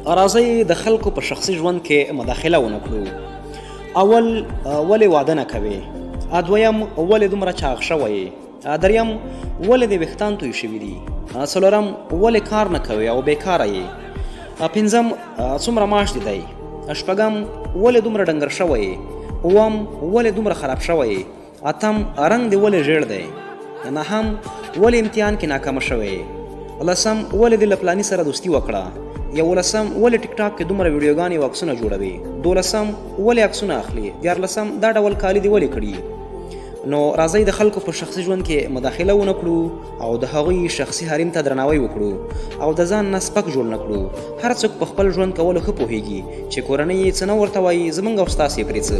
راځئ د خلکو په شخصي ژوند کې مداخله ونه کړو. اول ولې واده نه کوې؟ دویم ولې دومره چاغ شوی یې؟ دریم ولې د ویښتان توی شوي دي؟ څلورم ولې کار نه کوې او بیکاره یې؟ پنځم څومره معاش دې دی؟ شپږم ولې دومره ډنګر شوی یې؟ اووم ولې دومره خراب شوی یې؟ اتم رنګ دې ولې ژیړ دی؟ نهم ولې امتحان کې ناکامه شوی یې؟ لسم ولې دې له پلاني سره دوستي وکړه؟ یولسم ولې ټیک ټاک کې دومره ویډیوګانې او عکسونه جوړوي؟ دولسم ولې عکسونه اخلي؟ دیارلسم دا ډول کالي دې ولې کړي؟ نو راځئ د خلکو په شخصي ژوند کې مداخله ونه کړو او د هغوی شخصي حریم ته درناوی وکړو او د ځان نه سپک جوړ نه کړو. هر څوک په خپل ژوند کولو ښه پوهیږي چې کورنۍ یې څه نه ورته وایي، زموږ او ستاسې پرې څه.